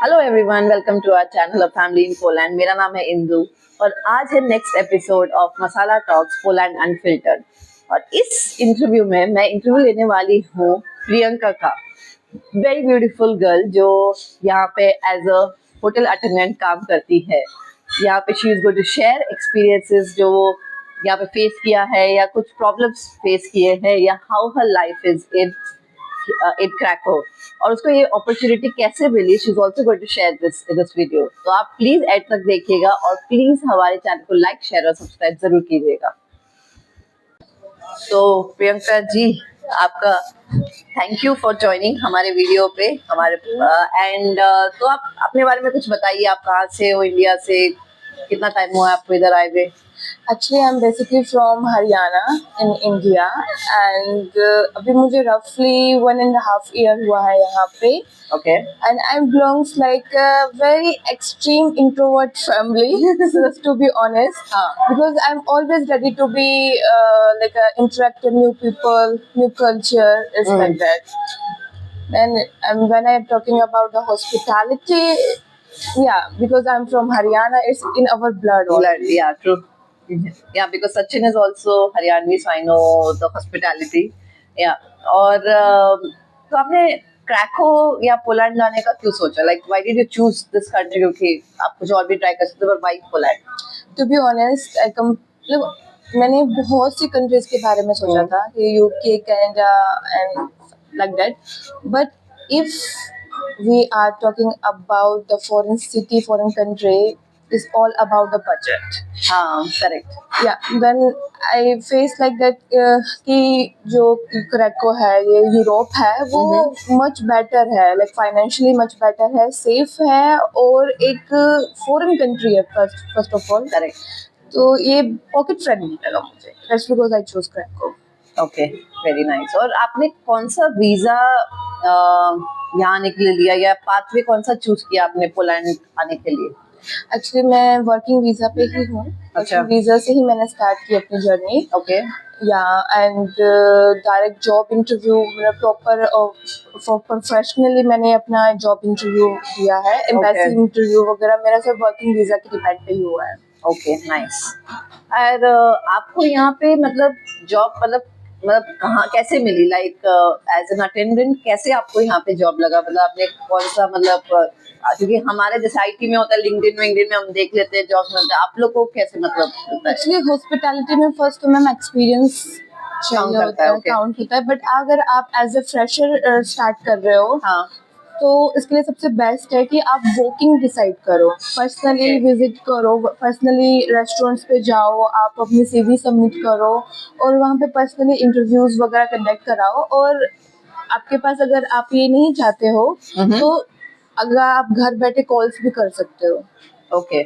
Hello everyone, welcome to our channel of family in Poland. मेरा नाम है इंदु और आज है next episode of Masala Talks Poland Unfiltered. और इस इंटरव्यू में मैं इंटरव्यू लेने वाली हूँ प्रियंका का। वेरी ब्यूटीफुल गर्ल जो यहाँ पे एज अ होटल अटेंडेंट काम करती है। यहाँ पे she is going to share experiences जो वो यहाँ पे फेस किया है या कुछ प्रॉब्लम्स फेस किए हैं या how her life is in Krakow और उसको ये अपॉर्चुनिटी कैसे मिली। She is also going to share this in this video. तो आप प्लीज एंड तक देखिएगा और प्लीज हमारे चैनल को लाइक शेयर और सब्सक्राइब जरूर कीजिएगा। तो प्रियंका जी, आपका थैंक यू फॉर ज्वाइनिंग हमारे वीडियो पे हमारे एंड तो आप अपने बारे में कुछ बताइए। आप कहाँ से हो? इंडिया से कितना टाइम हुआ आपको इधर आए हुए? Actually, I'm basically from Haryana in India and अभी मुझे roughly 1.5 year हुआ है यहाँ पे. Okay. And I belongs like a very extreme introvert family, just to be honest. Because I'm always ready to be like interact with new people, new culture, is like that. And when I'm talking about the hospitality, yeah, because I'm from Haryana, it's in our blood. Yeah, true. Yeah, because Sachin is also Haryanvi, so I know the hospitality. Yeah, और तो आपने क्रैको या Poland जाने का क्यों सोचा? Like, why did you choose this country? क्योंकि आप कुछ और भी ट्राई कर सकते हो, पर why Poland? To be honest, मैंने बहुत सी कंट्रीज के बारे में सोचा था कि UK, Canada and like that. But if we are talking about the foreign city, foreign country, is all about the budget. Correct. Yeah, then I face like that कि जो क्रैको है, ये यूरोप है, वो much better है, like financially much better है, safe है और एक foreign country है first of all. Correct. तो ये pocket friendly लगा मुझे. That's because I chose क्रैको. Okay, very nice. और आपने कौन सा वीजा यहाँ आने के लिए लिया या पाथवे कौन सा चूज किया आपने पोलैंड आने के लिए? एक्चुअली मैं वर्किंग वीजा पे ही हूँ. अच्छा. वीजा से ही मैंने स्टार्ट की अपनी जर्नी. ओके. या and direct job interview proper for professionally मैंने अपना जॉब इंटरव्यू दिया है. एम्बेसी इंटरव्यू वगैरह मेरा सब वर्किंग वीजा के डिपेंड पे ही हुआ है. Okay, nice. और आपको यहाँ पे मतलब जॉब मतलब कहाँ कैसे मिली? लाइक एज एन अटेंडेंट कैसे आपको यहाँ पे जॉब लगा? मतलब आपने कौन सा मतलब क्योंकि हमारे जैसे आईटी में होता है लिंक्डइन में हम देख लेते हैं जॉब मिलता है, आप लोग को कैसे मतलब? एक्चुअली हॉस्पिटैलिटी में फर्स्ट तो मैम एक्सपीरियंस चाहिए होता है, काउंट होता है. बट अगर आप एज ए फ्रेशर स्टार्ट कर रहे हो, तो इसके लिए सबसे बेस्ट है कि आप वॉकिंग डिसाइड करो, पर्सनली विजिट करो, पर्सनली रेस्टोरेंट्स पे जाओ, आप अपनी सीवी सबमिट करो और वहाँ पे पर्सनली इंटरव्यूज वगैरह कंडक्ट कराओ. और आपके पास अगर आप ये नहीं चाहते हो तो अगर आप घर बैठे कॉल्स भी कर सकते हो. Okay.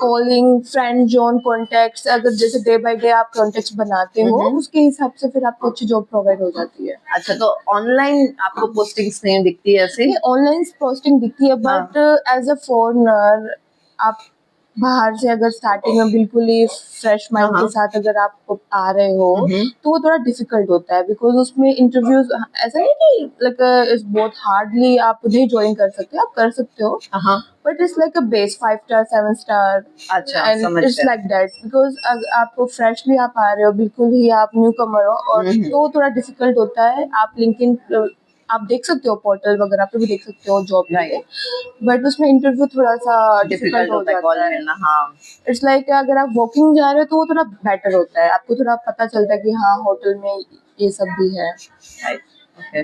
Calling, friend zone, contacts, अगर जैसे डे बाय डे आप कॉन्टेक्ट्स बनाते हो उसके हिसाब से फिर आपको अच्छी जॉब प्रोवाइड हो जाती है. अच्छा, तो ऑनलाइन आपको पोस्टिंग्स नहीं दिखती है ऐसे? ऑनलाइन पोस्टिंग दिखती है बट एज अ फॉरेनर आप बाहर से अगर स्टार्टिंग में बिल्कुल ही फ्रेश माइंड के साथ अगर आप आ रहे हो तो वो थोड़ा डिफिकल्ट होता है. बिकॉज उसमें इंटरव्यूज ऐसा नहीं कि लाइक इट्स बहुत हार्डली आप नहीं ज्वाइन कर सकते, आप कर सकते हो, but it's like a base 5 star 7 star. अच्छा, and it's like that because आपको फ्रेशली आप आ रहे हो, बिल्कुल ही आप न्यू कमर हो, और तो थोड़ा डिफिकल्ट होता है. आप लिंक्डइन आप देख सकते हो, पोर्टल वगैरह पे भी देख सकते हो जॉब के लिए, बट उसमें इंटरव्यू थोड़ा सा डिफिकल्ट हो जाता है. इट्स लाइक अगर आप वॉकिंग जा रहे हो तो वो थोड़ा बेटर होता है, आपको थोड़ा पता चलता है कि हाँ होटल में ये सब भी है. ओके.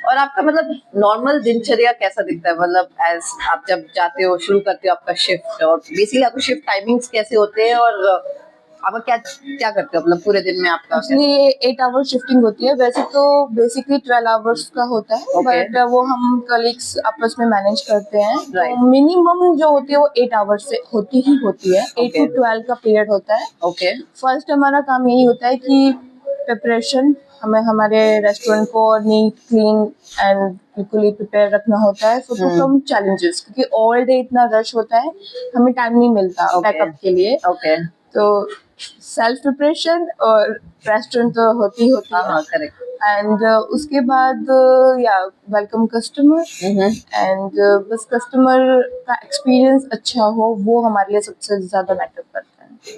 और आपका मतलब नॉर्मल दिनचर्या कैसा दिखता है? मतलब एज आप जब जाते हो, शुरू करते हो आपका शिफ्ट, और बेसिकली आपको शिफ्ट टाइमिंग्स कैसे होते हैं और आप क्या क्या करते हो मतलब पूरे दिन में आपका? एक्चुअली 8 आवर शिफ्टिंग होती है. वैसे तो बेसिकली 12 आवर्स का होता है, बट वो हम कलीग्स आपस में मैनेज करते हैं. तो मिनिमम जो होती है वो 8 आवर्स से होती है. 8 to 12 का पीरियड होता है. ओके. फर्स्ट हमारा काम यही होता है कि प्रिपरेशन, हमें हमारे रेस्टोरेंट को नीट, क्लीन एंड बिल्कुल ही प्रिपेयर रखना होता है फॉर फ्रॉम चैलेंजेस, क्योंकि ऑल डे इतना रश होता है, हमें टाइम नहीं मिलता बैकअप के लिए. तो सेल्फ प्रिपरेशन और रेस्टोरेंट तो होती है. करेक्ट. एंड उसके बाद या वेलकम कस्टमर एंड बस कस्टमर का एक्सपीरियंस अच्छा हो, वो हमारे लिए सबसे ज्यादा मैटर करता है।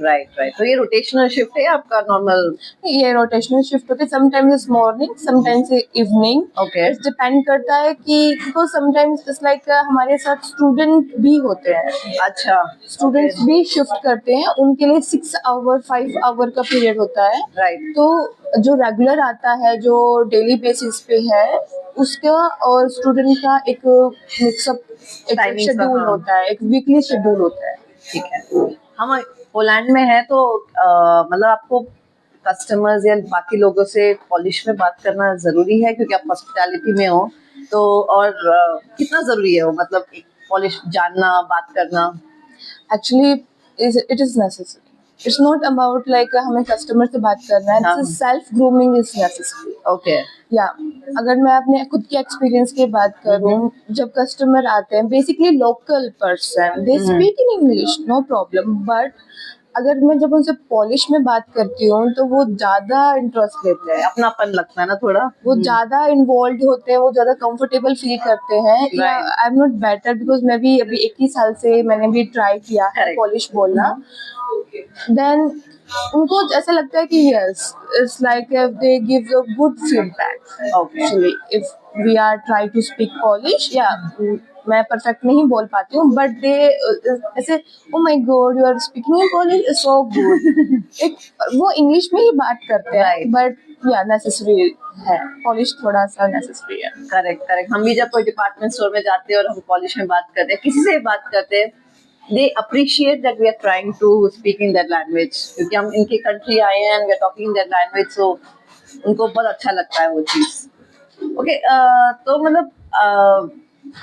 Right right. तो ये रोटेशनल शिफ्ट है आपका नॉर्मल? ये रोटेशनल शिफ्ट होते हैं, sometimes it's morning, sometimes evening. Okay. It's depend करता है कि बिकॉज समटाइम्स इट्स लाइक हमारे साथ स्टूडेंट भी होते हैं, अच्छा, स्टूडेंट्स भी शिफ्ट करते हैं, उनके लिए 6 आवर 5 आवर का पीरियड होता है। राइट। तो जो रेगुलर आता है, जो डेली बेसिस पे है, उसका और स्टूडेंट का एक मिक्सअप, एक Timings का, शेड्यूल हाँ। होता है, एक वीकली शेड्यूल होता है। ठीक है। हम पोलैंड में है तो मतलब आपको कस्टमर्स या बाकी लोगों से पॉलिश में बात करना जरूरी है क्योंकि आप हॉस्पिटैलिटी में हो, तो और कितना जरूरी है वो, मतलब पॉलिश जानना, बात करना? Actually it is necessary. It's not about like हमें कस्टमर से बात करना हाँ। है, self grooming is necessary. Okay. या अगर मैं अपने खुद के एक्सपीरियंस की बात करूं, जब कस्टमर आते हैं, basically local person, they speak in English, no problem, but अगर मैं जब उनसे पॉलिश में बात करती हूँ तो वो ज्यादा इंटरेस्ट लेते हैं, अपनापन लगता है ना थोड़ा, वो ज्यादा इन्वॉल्व होते हैं, वो ज्यादा कंफर्टेबल फील करते हैं। या Right. I am not better because मैं भी अभी 21 साल से मैंने भी ट्राई किया है Correct. पॉलिश बोलना। देन उनको ऐसा लगता है कि yes, it's like they give a good feedback. Okay. Actually if we are try to speak Polish, या मैं परफेक्ट नहीं बोल पाती हूँ, बट दे ऐसे, oh my God you are speaking in Polish, it's so good. एक वो English में ही बात करते हैं, Right. बट या नेसेसरी है, पॉलिश थोड़ा सा नेसेसरी है। Correct correct. हम भी जब कोई डिपार्टमेंट स्टोर में जाते हैं और हम पॉलिश में बात करते हैं, किसी से भी बात करते हैं, they appreciate that we are trying to speak in that language, क्योंकि हम इनके कंट्री आए हैं and we are talking in that language, so उनको बहुत अच्छा लगता है वो चीज़। ओके, तो मतलब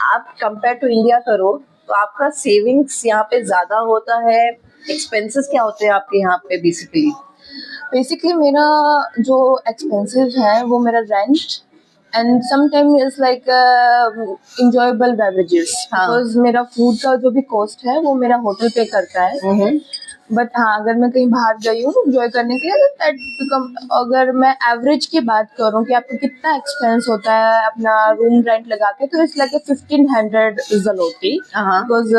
आप कंपेयर टू इंडिया करो तो आपका सेविंग्स यहाँ पे ज़्यादा होता है, एक्सपेंसेस क्या होते हैं आपके यहाँ पे बेसिकली मेरा जो एक्सपेंसिव है वो मेरा rent and sometime is like enjoyable beverages, हाँ। बिकॉज मेरा फूड का जो भी कॉस्ट है वो मेरा होटल पे करता है। बेसिकली? बट हाँ, अगर मैं कहीं बाहर गई हूँ इंजॉय करने के लिए, तो दैट बिकम, अगर मैं एवरेज की बात करूँ कि आपको कितना एक्सपेंस होता है अपना रूम रेंट लगा के, तो इट्स लाइक 1500 जलोटी, हाँ। बिकॉज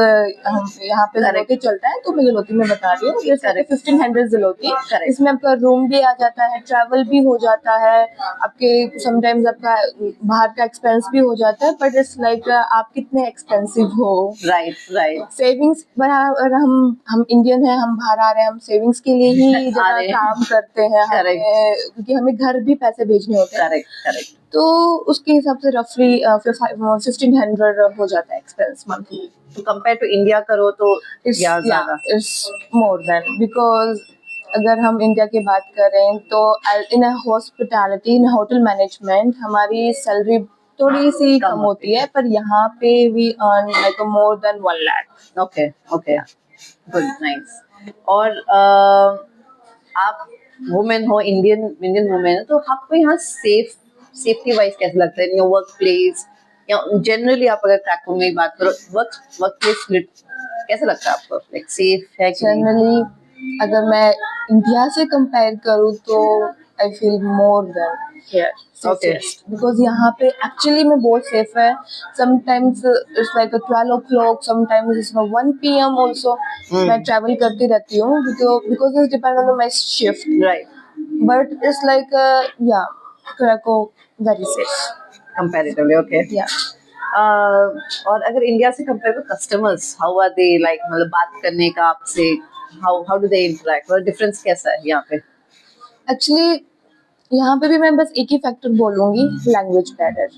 हम यहाँ पे Correct. जलोटी चलता है, तो मैं जलोटी में बता रही हूँ, इट्स लाइक Correct. 1500 जलोटी। Correct. इसमें आपका रूम भी आ जाता है, ट्रैवल भी हो जाता है, आपके समटाइम्स आपका बाहर का एक्सपेंस भी हो जाता है, बट इट्स लाइक आप कितने एक्सपेंसिव हो। Right right. सेविंग्स, अगर हम इंडियन हैं, हम बाहर आ रहे हैं, हम सेविंग्स के लिए ही आ रहे ज्यादा हैं। काम करते हैं, Correct. क्योंकि हमें घर भी पैसे भेजने होते हैं। Correct correct. तो उसके हिसाब से रफली 1500 हो जाता है एक्सपेंस मंथली। तो कंपेयर टू इंडिया करो तो या ज्यादा? इट्स मोर देन, बिकॉज अगर हम इंडिया की बात करें तो in hospitality, in hotel management हमारी सैलरी थोड़ी सी कम कम होती होती है, पर यहाँ पे we earn like more than 1 lakh. Okay okay, good, nice. और आप वुमेन हो, इंडियन इंडियन वुमेन हो, तो आपको यहाँ सेफ्टी वाइज कैसे लगता है इन योर वर्क प्लेस, या जनरली आप अगर ट्रैकों में बात करो, वर्क प्लेस कैसे लगता है आपको, लाइक सेफ है कि नहीं? जनरली अगर मैं इंडिया से कंपेयर करूँ तो I feel more than here, Okay. Because यहाँ पे एक्चुअली में बहुत सेफ है। Sometimes it's like 12 o'clock, sometimes it's 1 PM also. मैं ट्रैवल करती रहती हूँ because it's depend on my shift, right, but it's like yeah Krakow very safe comparatively, okay. Yeah. और अगर इंडिया से कंपेयर करो, customers how are they, like मतलब बात करने का आपसे, हाउ डू दे इंटरेक्ट, और डिफरेंस कैसा है यहाँ पे? एक्चुअली यहाँ पे भी मैं बस एक ही फैक्टर बोलूंगी, लैंग्वेज बैरियर।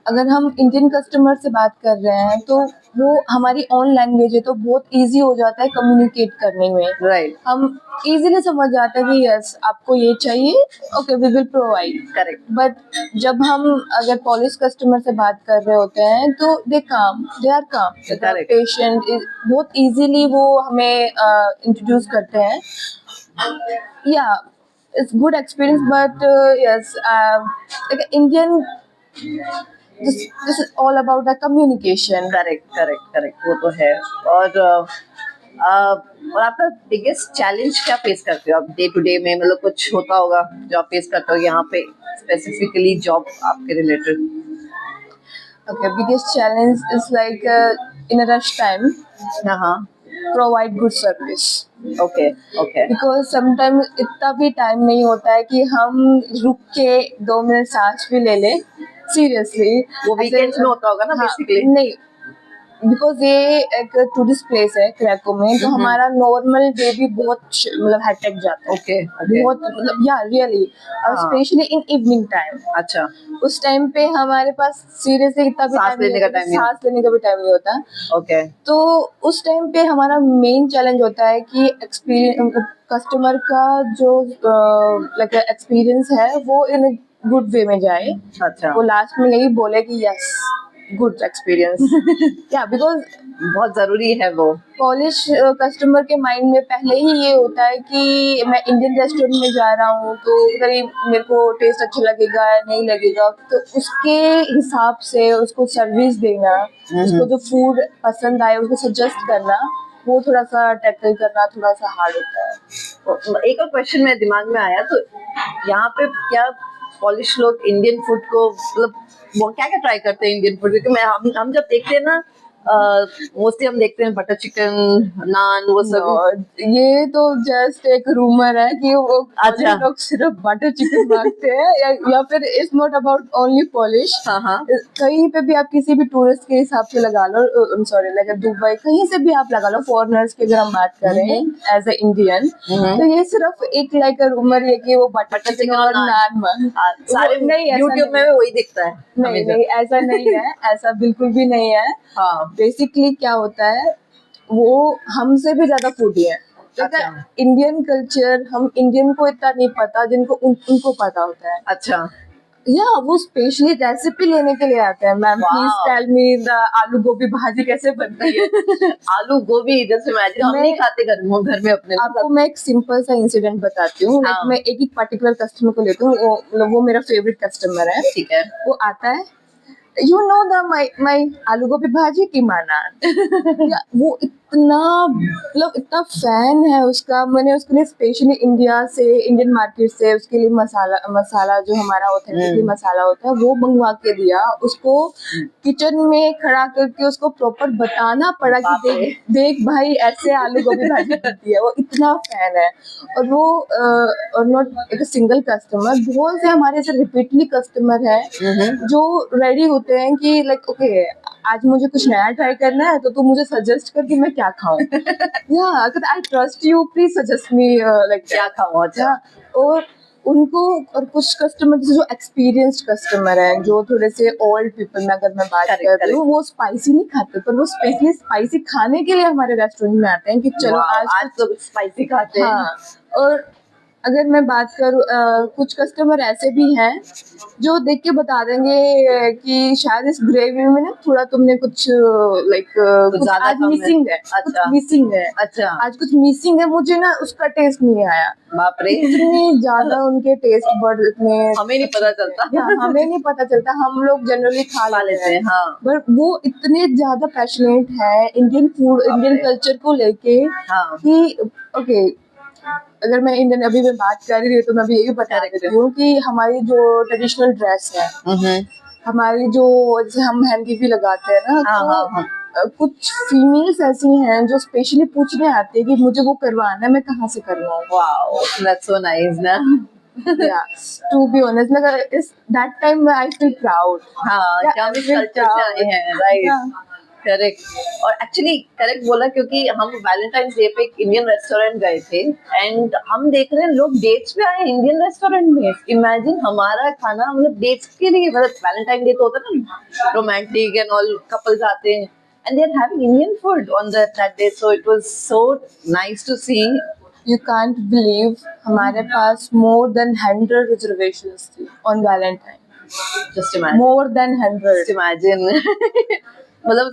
अगर हम इंडियन कस्टमर से बात कर रहे हैं तो वो हमारी ओन लैंग्वेज है, तो बहुत इजी हो जाता है कम्युनिकेट करने में। राइट, हम इजीली समझ जाते हैं कि यस आपको ये चाहिए, okay we will provide. Correct. But जब हम अगर पॉलिश कस्टमर से बात कर रहे होते हैं तो दे आर काम, Correct. पेशेंट, बहुत इजीली वो हमें इंट्रोड्यूस करते हैं। या it's good experience, but yes, like Indian, this is all about the communication. Correct correct correct, वो तो है। और और आपका बिगेस्ट चैलेंज क्या फेस करते हो आप डे टू डे में, मतलब कुछ होता होगा जो आप फेस करते हो यहाँ पे स्पेसिफिकली जॉब आपके related? Okay, biggest challenge is like in a rush time, हाँ, provide good service. Okay okay. Because sometime इतना भी टाइम नहीं होता है कि हम रुक के 2 मिनट सांस भी ले लें सीरियसली। वो वीकेंड्स में होता होगा ना बेसिकली? नहीं, बिकॉज ये एक टूरिस्ट प्लेस है क्रैको में, तो हमारा नॉर्मल डे भी बहुत मतलब हेक्टिक जाता है। ओके बहुत मतलब या really, specially in evening time. अच्छा, उस टाइम पे हमारे पास सीरियसली इतना भी सांस लेने का टाइम नहीं सांस लेने का भी टाइम नहीं होता। ओके तो उस टाइम पे हमारा मेन चैलेंज होता है कि एक्सपीरियंस कस्टमर का जो लाइक एक्सपीरियंस है वो इन गुड वे में जाए। अच्छा, वो लास्ट में यही बोले कि यस गुड एक्सपीरियंस। या बिकॉज बहुत जरूरी है वो। पॉलिश कस्टमर के माइंड में पहले ही ये होता है कि मैं इंडियन रेस्टोरेंट में जा रहा हूँ तो करीब मेरे को टेस्ट अच्छा लगेगा या नहीं लगेगा, तो उसके हिसाब से उसको सर्विस देना, उसको जो फूड पसंद आए उसको सजेस्ट करना, वो थोड़ा सा टैकल करना थोड़ा सा हार्ड होता है। एक और क्वेश्चन मेरे दिमाग में आया, तो यहाँ पे क्या पॉलिश लोग इंडियन फूड को मतलब वो क्या क्या ट्राई करते हैं इंडियन फूड? क्योंकि मैं हम जब देखते हैं ना मोस्टली हम देखते हैं बटर चिकन, नान, वो सब। No, ये तो जस्ट एक रूमर है कि वो अच्छा। लोग सिर्फ बटर चिकन मांगते हैं, या फिर it's not about only polish. हाँ कहीं पे भी आप किसी भी टूरिस्ट के हिसाब से लगा लो, सॉरी लाइक दुबई, कहीं से भी आप लगा लो, फॉरेनर्स की अगर हम बात करें एज ए इंडियन, तो ये सिर्फ एक लाइक रूमर है कि वो बटर चिकन और नान मांग। सारे नहीं, ऐसा यूट्यूब में नहीं। वही दिखता है नहीं हमेशा। नहीं, ऐसा नहीं है, ऐसा बिल्कुल भी नहीं है। हाँ बेसिकली क्या होता है, वो हमसे भी ज्यादा फूडी है। अच्छा इंडियन कल्चर, हम इंडियन को इतना नहीं पता जिनको उनको पता होता है। अच्छा, या वो स्पेशली रेसिपी लेने के लिए आते हैं, ma'am please Wow. Tell me the aloo gobi भाजी कैसे बनती है। आलू गोभी जैसे इमेजिन हम नहीं खाते घर में अपने। आपको मैं एक सिंपल सा इंसिडेंट बताती हूँ। हाँ. लाइक मैं एक पर्टिकुलर कस्टमर को लेती हूँ, वो मेरा फेवरेट कस्टमर है। ठीक है। वो आता है, यू नो द माई आलू गोभी भाजी की माना। वो इतना मतलब इतना फैन है उसका, मैंने उसके लिए स्पेशली इंडियन मार्केट से उसके लिए मसाला जो हमारा ऑथेंटिकली मसाला होता है वो मंगवा के दिया उसको। किचन में खड़ा करके उसको प्रॉपर बताना पड़ा कि देख भाई ऐसे आलू गोभी भाजी बनती है। वो इतना फैन है। और वो और नॉट एक सिंगल कस्टमर, बहुत से हमारे ऐसे रिपीटली कस्टमर है जो रेडी होते हैं कि लाइक ओके आज मुझे कुछ नया ट्राई करना है तो तू मुझे सजेस्ट कर कि मैं क्या खाऊं। या अगर I trust you please suggest me like क्या खाऊं। अच्छा। और उनको, और कुछ कस्टमर जो एक्सपीरियंस्ड कस्टमर हैं, जो थोड़े से ओल्ड पीपल में अगर मैं बात कर रही हूँ, वो स्पाइसी नहीं खाते, पर वो स्पेशली स्पाइसी खाने के लिए हमारे रेस्टोरेंट में आते हैं कि चलो आज तो स्पाइसी खाते हैं। हाँ। और अगर मैं बात करूँ, कुछ कस्टमर ऐसे भी हैं जो देख के बता देंगे कि शायद इस ग्रेवी में ना थोड़ा तुमने कुछ लाइक कुछ आज मिसिंग है। अच्छा। कुछ मिसिंग है। अच्छा। आज कुछ मिसिंग है, मुझे ना उसका टेस्ट नहीं आया। बाप रे, इतने ज्यादा उनके टेस्ट बर्ड इतने हमें नहीं पता चलता। हमें नहीं पता चलता, हम लोग जनरली खा लेते हैं। हाँ। पर वो इतने ज्यादा पैशनेट है इंडियन फूड, इंडियन कल्चर को लेके कि ओके, अगर मैं इंडियन अभी मैं बात कर रही हूँ तो मैं अभी यही बता देती हूँ कि हमारी जो ट्रेडिशनल ड्रेस है, हमारी जो जैसे हम मेहंदी भी लगाते हैं ना, तो कुछ फीमेल्स ऐसी हैं जो स्पेशली पूछने आती है कि मुझे वो करवाना है, मैं कहाँ से करवाऊँ। वाओ, दैट्स सो नाइस ना। Yeah, to be honest, like is that time I feel proud. हाँ, Yeah, क्या हम I इस feel कल्चर से proud. आए हैं, राइट। Yeah. करेक्ट। और एक्चुअली करेक्ट बोला, क्योंकि हम वैलेंटाइंस डे पे एक इंडियन रेस्टोरेंट गए थे एंड हम देख रहे हैं लोग डेट्स पे आए इंडियन रेस्टोरेंट में। इमेजिन हमारा खाना मतलब डेट्स के लिए, मतलब वैलेंटाइन डे तो होता है ना रोमांटिक एंड ऑल, कपल्स आते हैं and they are having Indian food on that day, so it was so nice to see. You can't believe हमारे पास more than 100 reservations थी on Valentine. Just imagine, More than 100. Just imagine. मतलब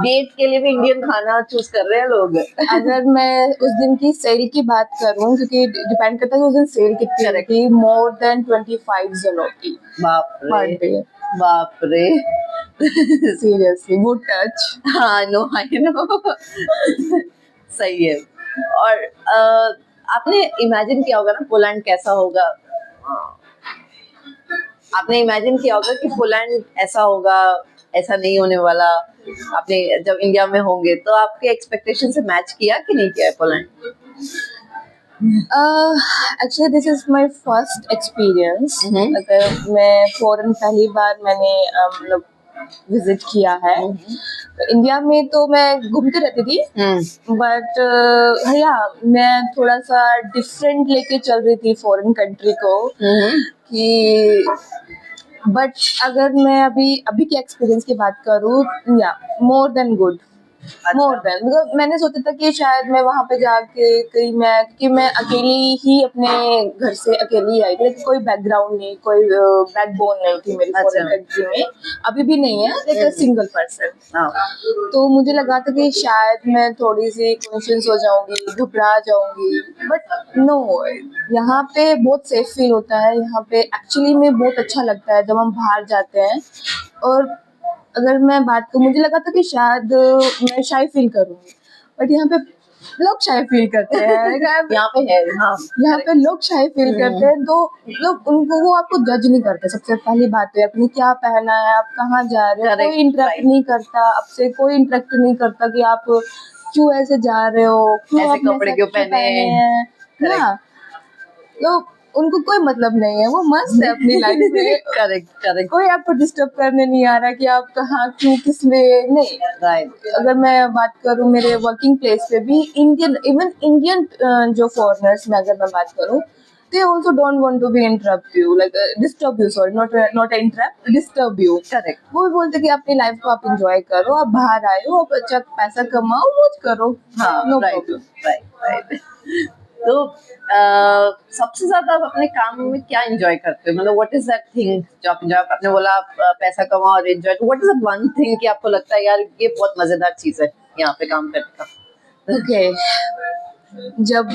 date के लिए भी Indian खाना choose कर रहे हैं लोग। अगर मैं उस दिन की सेल की बात करूं, क्योंकि डिपेंड करता है कि उस दिन सेल कितनी थी, more than 25 zloty. बाप रे, per day. बाप रे। Seriously, good touch. हाँ, I know. सही है। और आपने इमेजिन किया होगा ना पोलैंड कैसा होगा, आपने इमेजिन किया होगा कि पोलैंड ऐसा होगा, ऐसा नहीं होने वाला। आपने जब इंडिया में होंगे तो आपके एक्सपेक्टेशन से मैच किया कि नहीं किया है Poland? Actually this is my first experience. Hmm. अगर मैं फॉरेन पहली बार मैंने मतलब विजिट किया है। इंडिया में तो मैं घूमती रहती थी, बट या मैं थोड़ा सा डिफरेंट लेके चल रही थी फॉरेन कंट्री को कि बट अगर मैं अभी अभी के एक्सपीरियंस की बात करूँ, या more than good, more than, because मैंने सोचा था कि शायद मैं वहां पे जाके कहीं मैं, क्योंकि मैं अकेली ही अपने घर से अकेली आई थी, लेकिन कोई बैकग्राउंड नहीं, कोई बैकबोन नहीं थी मेरी फॉरेन कंट्री में, अभी भी नहीं है, लाइक सिंगल पर्सन। तो मुझे लगा था कि शायद मैं थोड़ी सी कॉन्शियस हो जाऊंगी, घबरा जाऊंगी, बट नो, यहाँ पे बहुत सेफ फील होता है। यहाँ पे एक्चुअली में बहुत अच्छा लगता है जब हम बाहर जाते हैं। और अगर मैं बात करूँ, मुझे लगा था कि शायद मैं शाय फील करूंगी, बट यहाँ पे लोग शाय फील करते हैं। यहाँ पे है, हाँ, यहाँ पे लोग शाय फील करते हैं, तो लोग उनको, वो आपको जज नहीं करते। सबसे पहली बात है अपनी क्या पहना है, आप कहाँ जा रहे हो, कोई इंटरेक्ट नहीं करता आपसे, कोई इंटरेक्ट नहीं करता कि आप क्यों ऐसे जा रहे हो, क्यों ऐसे आपने कपड़े ऐसे क्यों कपड़े पहने हैं ना। तो उनको कोई मतलब नहीं है, वो मस्त है अपनी लाइफ में। Correct correct. कोई आपको डिस्टर्ब करने नहीं आ रहा कि आप कहाँ क्यों किस लिए, नहीं। राइट। अगर मैं बात करूँ मेरे वर्किंग प्लेस पे भी, इंडियन, इवन इंडियन जो फॉरेनर्स में अगर मैं बात करूँ, they also don't want to be interrupt you, like disturb you, sorry, not interrupt, disturb you, correct. वो भी बोलते कि अपनी लाइफ को आप एंजॉय करो, आप बाहर आए हो, आप अच्छा पैसा कमाओ, मौज करो, हाँ, no right problem. Right right. तो सबसे ज्यादा आप अपने काम में क्या एंजॉय करते हो? मतलब व्हाट इज दैट थिंग जो आप एंजॉय, आपने बोला आप पैसा कमाओ और enjoy, what is that one thing कि आपको लगता है यार ये बहुत मजेदार चीज है यहाँ पे काम करने का? ओके, जब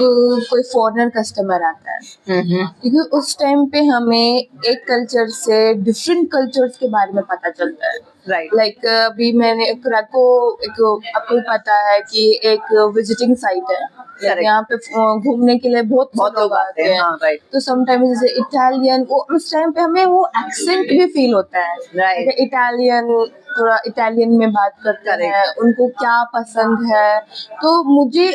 कोई फॉरेनर कस्टमर आता है, क्योंकि उस टाइम पे हमें एक कल्चर से डिफरेंट कल्चर्स के बारे में पता चलता है। राइट। लाइक अभी मैंने क्राको, एक आपको भी पता है कि एक विजिटिंग साइट है, Correct. यहाँ पे घूमने के लिए बहुत बहुत लोग आते हैं, हाँ, राइट। तो समटाइम्स जैसे इटालियन, वो उस टाइम पे हमें वो एक्सेंट भी फील होता है, Right. इटालियन, थोड़ा इटालियन में बात करते Correct. हैं, उनको क्या पसंद है। तो मुझे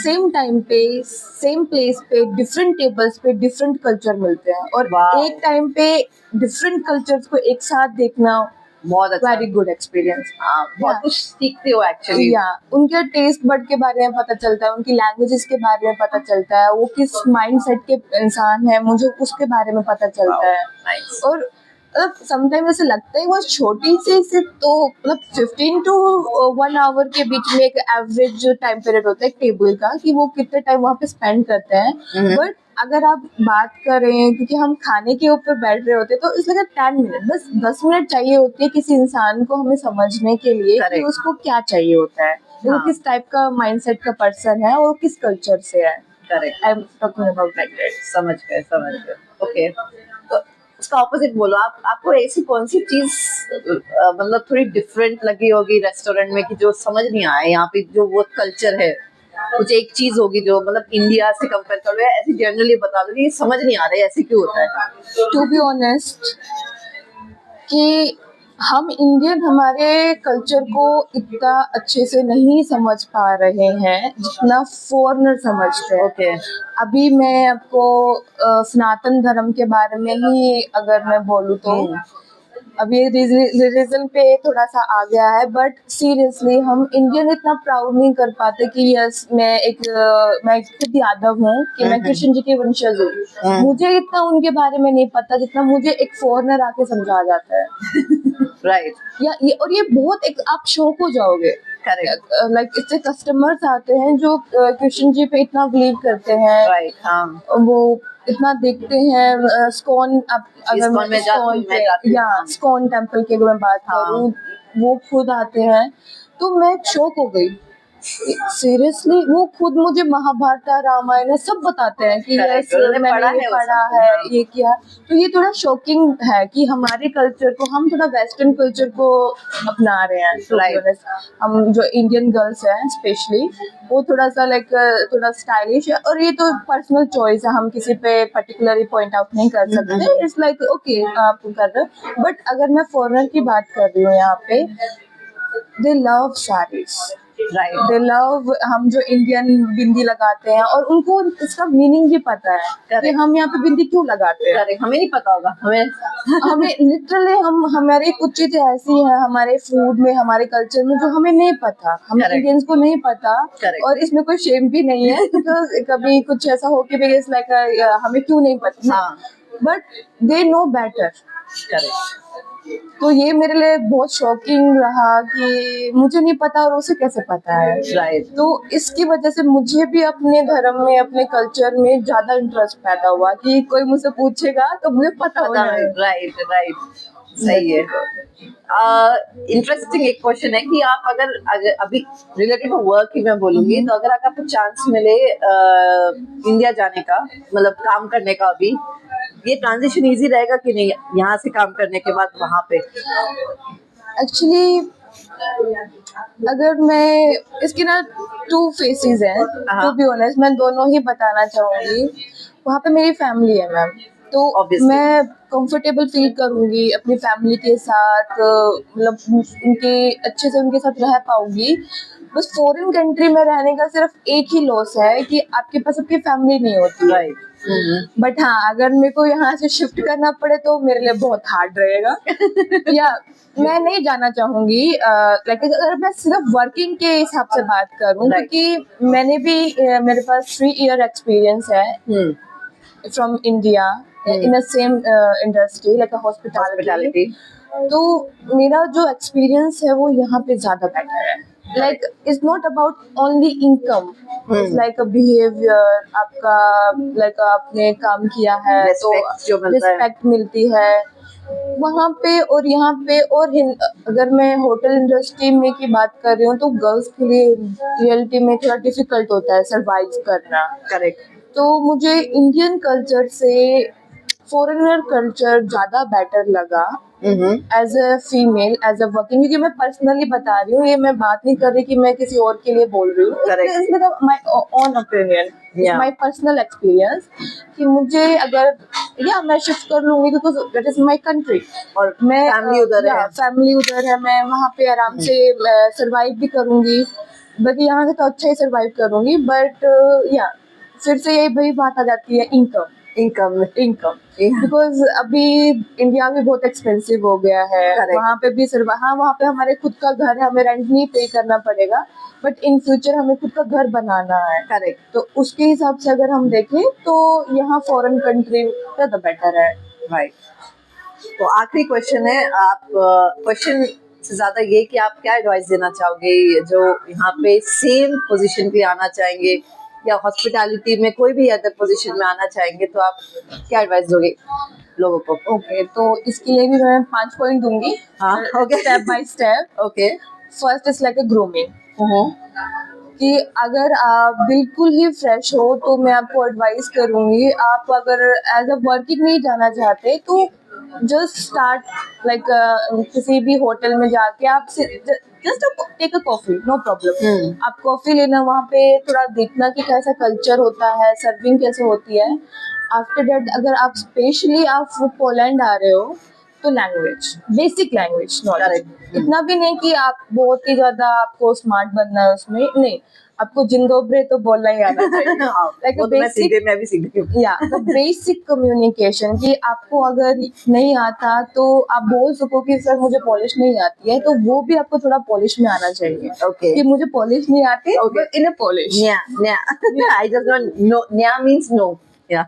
सेम टाइम पे, सेम प्लेस पे, डिफरेंट टेबल्स पे डिफरेंट कल्चर मिलते हैं, और Wow. एक टाइम पे डिफरेंट कल्चर्स को एक साथ देखना बहुत अच्छा, वेरी गुड एक्सपीरियंस। हाँ, बहुत कुछ सीखते हो एक्चुअली। या उनके टेस्ट बड के बारे में पता चलता है, उनकी लैंग्वेजेस के बारे में पता चलता है, वो किस माइंडसेट के इंसान है, मुझे उसके बारे में पता चलता है। Nice. और मतलब समटाइम ऐसे लगता है वो छोटी सी से, तो मतलब 15 to 1 आवर के बीच में एक एवरेज टाइम पीरियड होता है एक टेबल का, कि वो कितने टाइम वहाँ पे स्पेंड करते हैं। बट अगर आप बात करें, क्योंकि हम खाने के ऊपर बैठ रहे होते हैं, तो इसलिए 10 मिनट, बस 10 मिनट चाहिए होती है किसी इंसान को हमें समझने के लिए कि Correct. उसको क्या चाहिए होता है, वो हाँ. किस टाइप का माइंडसेट का पर्सन है, और किस कल्चर से है। Correct. I am talking about like that. समझ गए समझ गए। ओके, तो उसका ऑपोजिट बोलो, आप आपको ऐसी कौन सी चीज मतलब थोड़ी डिफरेंट लगी होगी रेस्टोरेंट में कि जो समझ नहीं आया यहाँ पे, जो वो कल्चर है, कुछ एक चीज होगी जो मतलब इंडिया से कंपेयर करो, या ऐसी जनरली बता दो कि ये समझ नहीं आ रहा है ऐसे क्यों होता है? टू बी ऑनेस्ट, कि हम इंडियन हमारे कल्चर को इतना अच्छे से नहीं समझ पा रहे हैं जितना फॉरेनर समझते हैं। ओके। अभी मैं आपको सनातन धर्म के बारे में ही अगर मैं बोलूँ तो अभी रिलीजन पे थोड़ा सा आ गया है, बट सीरियसली हम इंडियन इतना प्राउड नहीं कर पाते कि यस मैं खुद यादव हूँ, कि मैं कृष्ण जी के वंशज हूँ। मुझे इतना उनके बारे में नहीं पता जितना मुझे एक फॉरेनर आके समझा जाता है। राइट। या ये, और ये बहुत एक, आप शॉक हो जाओगे। करेक्ट। लाइक इससे कस्टमर्स आते हैं जो कृष्ण जी पे इतना बिलीव करते हैं। राइट, हाँ। वो इतना देखते हैं स्कॉन, अगर इस्कॉन में जाती हूँ, या हाँ। स्कॉन टेम्पल की अगर मैं बात हाँ। करूँ, वो खुद आते हैं, तो मैं शॉक हो गई सीरियसली वो खुद मुझे महाभारत रामायण सब बताते हैं कि Correct. यस उन्होंने मैंने पढ़ा ये है वो पढ़ा सब, है हाँ। ये किया। तो ये थोड़ा शॉकिंग है कि हमारे कल्चर को हम थोड़ा वेस्टर्न कल्चर को अपना रहे हैं to be Right. honest। हम जो इंडियन गर्ल्स हैं स्पेशली वो थोड़ा सा लाइक थोड़ा स्टाइलिश है, और ये तो पर्सनल चॉइस है, हम किसी पे पर्टिकुलरली पॉइंट आउट नहीं कर सकते। इट्स लाइक ओके आप कर रहे हो, बट अगर मैं फॉरेनर की बात कर रही हूँ यहाँ पे, दे लव साड़ीज, राइट। दे लव हम जो इंडियन बिंदी लगाते हैं, और उनको इसका मीनिंग भी पता है कि Correct. हम यहाँ पे बिंदी क्यों लगाते हैं। करेक्ट, हमें नहीं पता होगा, हमें हमें लिटरली हमारी कुछ चीजें ऐसी हैं हमारे फूड में, हमारे कल्चर में, जो हमें नहीं पता, हम Correct. इंडियंस को नहीं पता। Correct. और इसमें कोई शेम भी नहीं है बिकॉज कभी कुछ ऐसा हो कि लाइक हमें क्यों नहीं पता, हाँ। But they know better. Correct. तो ये मेरे लिए बहुत शॉकिंग रहा कि मुझे नहीं पता और उसे कैसे पता है। राइट। तो इसकी वजह से मुझे भी अपने धर्म में, अपने कल्चर में ज्यादा इंटरेस्ट पैदा हुआ कि कोई मुझसे पूछेगा तो मुझे पता होना है। राइट राइट, सही है। इंटरेस्टिंग एक क्वेश्चन है कि आप अगर अभी रिलेटेड टू वर्क ही मैं बोलूंगी, तो अगर आपको चांस मिले इंडिया जाने का, मतलब काम करने का, अभी ये ट्रांजिशन इजी रहेगा कि नहीं, यहाँ से काम करने के बाद वहाँ पे? एक्चुअली अगर मैं इसकी ना 2 फेसेस हैं, टू बी ऑनेस्ट मैं दोनों ही बताना चाहूंगी। वहाँ पे मेरी फैमिली है मैम, तो Obviously. मैं कंफर्टेबल फील करूंगी अपनी फैमिली के साथ, मतलब उनके अच्छे से उनके साथ रह पाऊंगी। बस फॉरेन कंट्री में रहने का सिर्फ एक ही लॉस है कि आपके पास आपकी फैमिली नहीं होती। राइट। बट हाँ, अगर मेरे को यहाँ से शिफ्ट करना पड़े तो मेरे लिए बहुत हार्ड रहेगा या मैं नहीं जाना चाहूंगी। लाइक अगर मैं सिर्फ वर्किंग के हिसाब से बात करूँ, Right. क्योंकि मैंने भी मेरे पास 3 ईयर एक्सपीरियंस है from India in a same industry like hospitality. तो मेरा जो एक्सपीरियंस है वो यहाँ पे ज्यादा बेटर है। Like it's not about only income, it's like a behaviour आपका, लाइक आपने काम किया है तो Respect जो मिलता है। रिस्पेक्ट मिलती है वहाँ पे और यहाँ पे। और अगर मैं होटल इंडस्ट्री में की बात कर रही हूँ तो गर्ल्स के लिए रियलिटी में थोड़ा डिफिकल्ट होता है सरवाइव करना। करेक्ट। तो मुझे इंडियन कल्चर से फॉरेनर कल्चर ज्यादा बेटर लगा as a female, as a working. क्योंकि मैं पर्सनली बता रही हूँ, ये मैं बात नहीं कर रही कि मैं किसी और के लिए बोल रही हूँ। My own opinion, my personal experience कि मुझे अगर या मैं शिफ्ट कर लूंगी because that is my country, और मैं फैमिली उधर है। फैमिली उधर है, मैं वहाँ पे आराम से सरवाइव भी करूंगी। बाकी यहाँ से तो अच्छा ही सरवाइव करूंगी, बट या फिर से यही वही बात आ जाती है इनकम बिकॉज अभी इंडिया भी बहुत एक्सपेंसिव हो गया है। Correct. वहाँ पे भी सिर्फ वहाँ पे हमारे खुद का घर है, हमें रेंट नहीं पे करना पड़ेगा, बट इन फ्यूचर हमें खुद का घर बनाना है। करेक्ट। तो उसके हिसाब से अगर हम देखें तो यहाँ फॉरेन कंट्री ज़्यादा बेटर है। राइट। तो आखिरी क्वेश्चन है, आप क्वेश्चन से ज्यादा ये कि आप क्या एडवाइस देना चाहोगे जो यहाँ पे सेम पोजीशन पे आना चाहेंगे या हॉस्पिटैलिटी में कोई भी अदर पोजीशन में आना चाहेंगे, तो आप क्या एडवाइस दोगे लोगों को? ओके, तो इसके लिए भी मैं 5 पॉइंट दूंगी। हाँ, okay. Step by step. Okay. First is like a grooming, कि अगर आप बिल्कुल ही फ्रेश हो तो मैं आपको एडवाइस करूंगी, आप अगर एज अ वर्किंग नहीं जाना चाहते तो जस्ट स्टार्ट लाइक किसी भी होटल में जाके आप just take a coffee, no problem. आप कॉफी लेना, वहाँ पे थोड़ा देखना कि कैसा कल्चर होता है, सर्विंग कैसे होती है। आफ्टर दैट अगर आप स्पेशली आप पोलैंड आ रहे हो तो लैंग्वेज, बेसिक लैंग्वेज नॉलेज, इतना भी नहीं कि आप बहुत ही ज्यादा आपको स्मार्ट बनना है उसमें, नहीं, आपको जिंदोब्रे तो बोलना ही आना चाहिए। लाइक बेसिक कम्युनिकेशन, कि आपको अगर नहीं आता तो आप बोल सको कि सर मुझे पॉलिश नहीं आती है, तो वो भी आपको थोड़ा पॉलिश में आना चाहिए। Okay. कि मुझे पॉलिश नहीं आती, इन अ polish. I just don't know. Nya means no. Yeah.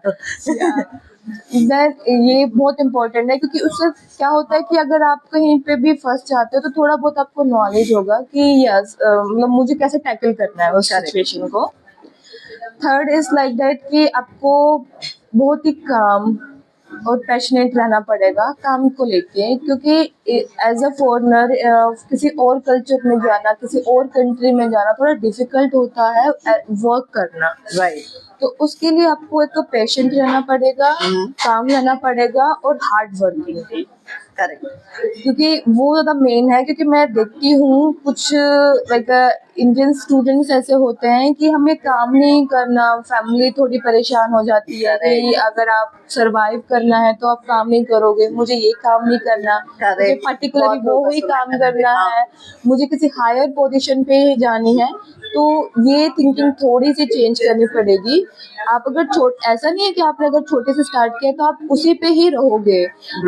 Then ये बहुत इम्पोर्टेंट है, क्योंकि उससे क्या होता है कि अगर आप कहीं पे भी फंस जाते हो तो थोड़ा बहुत आपको नॉलेज होगा कि यस मतलब मुझे कैसे टैकल करना है उस सिचुएशन को। थर्ड इज लाइक दैट कि आपको बहुत ही काम और पैशनेट रहना पड़ेगा काम को लेके, क्योंकि एज अ फॉरेनर किसी और कल्चर में जाना, किसी और कंट्री में जाना थोड़ा डिफिकल्ट होता है वर्क करना। राइट। तो उसके लिए आपको एक तो पेशेंट रहना पड़ेगा, काम रहना पड़ेगा और हार्ड वर्किंग भी। करेक्ट। क्योंकि वो ज़्यादा मेन है, क्योंकि मैं देखती हूँ कुछ लाइक इंडियन स्टूडेंट्स ऐसे होते हैं कि हमें काम नहीं करना, फैमिली थोड़ी परेशान हो जाती है कि अगर आप सरवाइव करना है तो आप काम नहीं करोगे, मुझे ये काम नहीं करना, मुझे पर्टिकुलरली वो ही काम करना है, मुझे किसी हायर पोजीशन पे ही जानी है। तो ये थिंकिंग थोड़ी सी चेंज करनी पड़ेगी। आप अगर ऐसा नहीं है कि आपने अगर छोटे से स्टार्ट किया तो आप उसी पे ही रहोगे,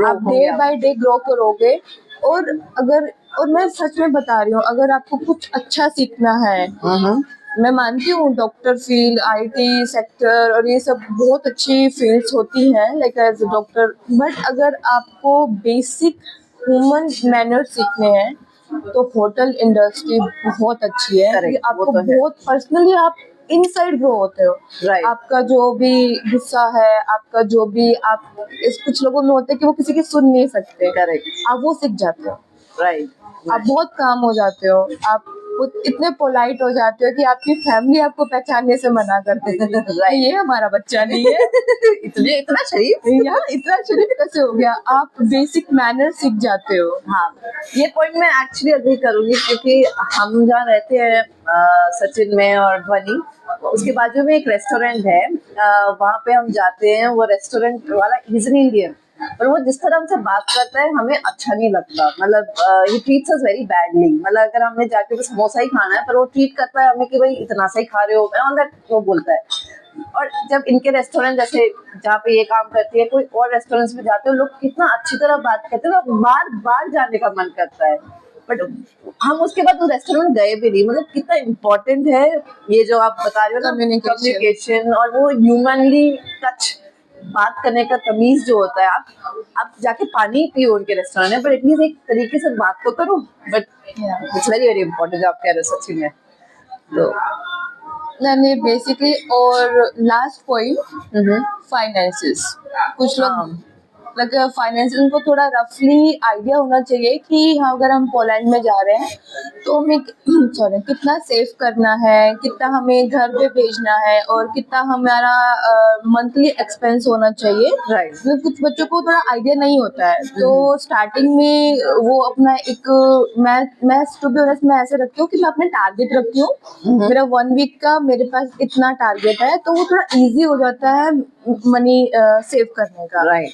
आप डे बाय डे ग्रो करोगे। और अगर और मैं सच में बता रही हूँ, अगर आपको कुछ अच्छा सीखना है, मैं मानती हूँ डॉक्टर फील्ड, आईटी सेक्टर और ये सब बहुत अच्छी फील्ड्स होती हैं like as a doctor, but अगर आपको बेसिक ह्यूमन मैनर सीखने हैं तो होटल इंडस्ट्री बहुत अच्छी है। Correct, आपको वो तो है। बहुत पर्सनली आप इनसाइड ग्रो होते हो। Right. आपका जो भी गुस्सा है, आपका जो भी आप इस कुछ लोगों में होते हैं कि वो किसी की सुन नहीं सकते, Correct. आप वो सीख जाते हो। राइट। आप बहुत काम हो जाते हो, आप इतने पोलाइट हो जाते हो कि आपकी फैमिली आपको पहचानने से मना कर देती है। Right. ये हमारा बच्चा नहीं है। इतने इतना शरीफ। यार इतना शरीफ कैसे हो गया? आप बेसिक मैनर सीख जाते हो। हाँ, ये पॉइंट मैं एक्चुअली अग्री करूंगी, क्योंकि हम जहाँ रहते हैं सचिन में और ध्वनि, उसके बाजू में एक रेस्टोरेंट है, वहाँ पे हम जाते हैं। वो रेस्टोरेंट वाला इज एन इंडियन, पर वो जिस तरह हमसे बात करता है हमें अच्छा नहीं लगता। मतलब ही ट्रीट्स अस वेरी बैडली। मतलब अगर हमने जाके बस समोसा ही खाना है, पर वो ट्रीट करता है हमें कि भाई इतना सा ही खा रहे हो, ऑन दैट वो बोलता है। और जब इनके रेस्टोरेंट जैसे जहाँ पे ये काम करती है, कोई और रेस्टोरेंट्स में जाते हो, लोग कितना अच्छी तरह बात करते हैं, तो बार बार जाने का मन करता है। बट हम उसके बाद उस रेस्टोरेंट गए भी नहीं। मतलब कितना इम्पोर्टेंट है ये जो आप बता रहे हो ना, कम्युनिकेशन और वो ह्यूमनली टच, बात करने का तमीज जो होता है। आप जाके पानी पियो उनके रेस्टोरेंट में, पर एटलीस्ट एक तरीके से बात तो करो। But it's very very important आप कह रहे हो सच्ची में। तो मैंने बेसिकली, और लास्ट पॉइंट फाइनेंसेस। कुछ लोग मतलब फाइनेंस उनको थोड़ा रफली आइडिया होना चाहिए कि हाँ अगर हम पोलैंड में जा रहे हैं तो हमें सॉरी कितना सेव करना है, कितना हमें घर पे भेजना है और कितना हमारा मंथली एक्सपेंस होना चाहिए। मतलब कुछ बच्चों को थोड़ा आइडिया नहीं होता है, तो स्टार्टिंग में वो अपना एक मैं टू बी ऑनेस्ट मैं ऐसे रखती हूँ कि मैं अपने टारगेट रखती हूँ। मेरा 1 वीक का मेरे पास इतना टारगेट है, तो वो थोड़ा इजी हो जाता है मनी सेव करने का। राइट।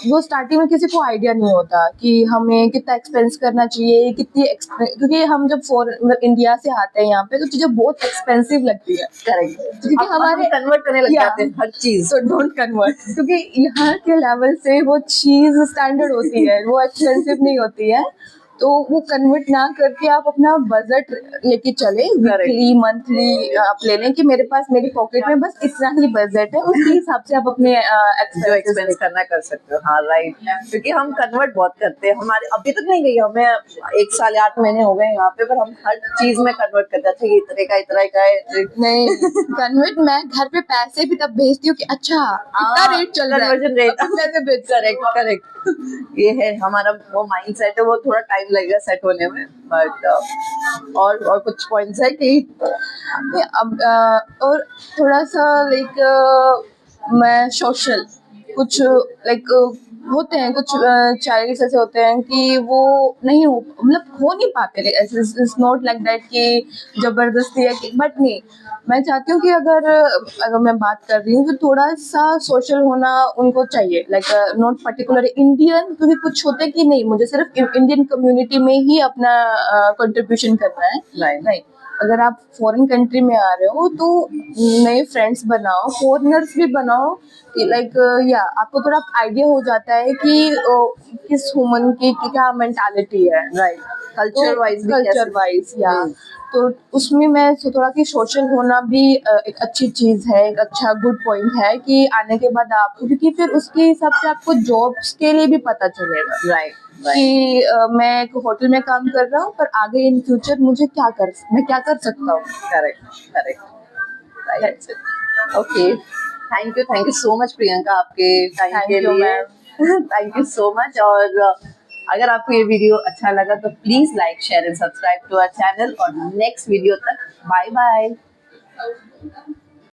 वो स्टार्टिंग में किसी को आइडिया नहीं होता कि हमें कितना एक्सपेंस करना चाहिए, क्योंकि हम जब इंडिया से आते हैं यहाँ पे तो चीजें बहुत एक्सपेंसिव लगती है। करेक्ट। क्योंकि हमारे कन्वर्ट करने लग जाते हैं हर चीज। तो डोंट कन्वर्ट, क्योंकि यहाँ के लेवल से वो चीज स्टैंडर्ड होती है, वो एक्सपेंसिव नहीं होती है। तो वो कन्वर्ट ना करके आप अपना बजट लेके चले, वीकली मंथली आप ले लें कि मेरे पास मेरी पॉकेट में बस इतना ही बजट है, उसके हिसाब से आप अपने जो एक्सपेंस करना कर सकते हो। हाँ राइट। क्योंकि हम कन्वर्ट बहुत करते हैं। हमारे अभी तक नहीं गई, हमें 1 साल 8 महीने हो गए यहाँ पे, पर हम हर चीज में कन्वर्ट करते हैं। अच्छा ये इतने का है नहीं कन्वर्ट मैं घर पे पैसे भी तब भेजती हूँ कि अच्छा कितना रेट चल रहा है, कन्वर्जन रेट। करेक्ट। ये है हमारा वो माइंड सेट है, वो थोड़ा टाइम लगेगा सेट होने में। बट और कुछ पॉइंट्स है कि अब और थोड़ा सा लाइक मैं सोशल कुछ लाइक होते हैं कुछ चाइल्ड्स ऐसे होते हैं कि वो नहीं हो मतलब हो नहीं पाते। इट्स नॉट लाइक दैट कि जबरदस्ती है कि, बट नहीं, मैं चाहती हूँ कि अगर मैं बात कर रही हूँ तो थोड़ा सा सोशल होना उनको चाहिए, लाइक नॉट पर्टिकुलर इंडियन, क्योंकि कुछ होते हैं कि नहीं मुझे सिर्फ इंडियन कम्युनिटी में ही अपना कंट्रीब्यूशन करना है। नहीं, अगर आप फॉरेन कंट्री में आ रहे हो तो नए फ्रेंड्स बनाओ, फॉरेनर्स भी बनाओ, लाइक या आपको थोड़ा आइडिया हो जाता है कि किस ह्यूमन की क्या मेंटालिटी है। राइट। कल्चर वाइज या तो उसमें मैं थोड़ा कि सोशल होना भी एक अच्छी चीज है, एक अच्छा गुड पॉइंट है कि आने के बाद आपको, क्योंकि फिर उसके हिसाब से आपको जॉब्स के लिए भी पता चलेगा। राइट। कि मैं एक होटल में काम कर रहा हूँ पर आगे इन फ्यूचर मुझे मैं क्या कर सकता हूँ। Correct. Right. Okay, thank you so much Priyanka आपके टाइम Thank के you, लिए। Thank you so much. और अगर आपको ये वीडियो अच्छा लगा तो please like share and subscribe to our channel और नेक्स्ट वीडियो तक बाय बाय।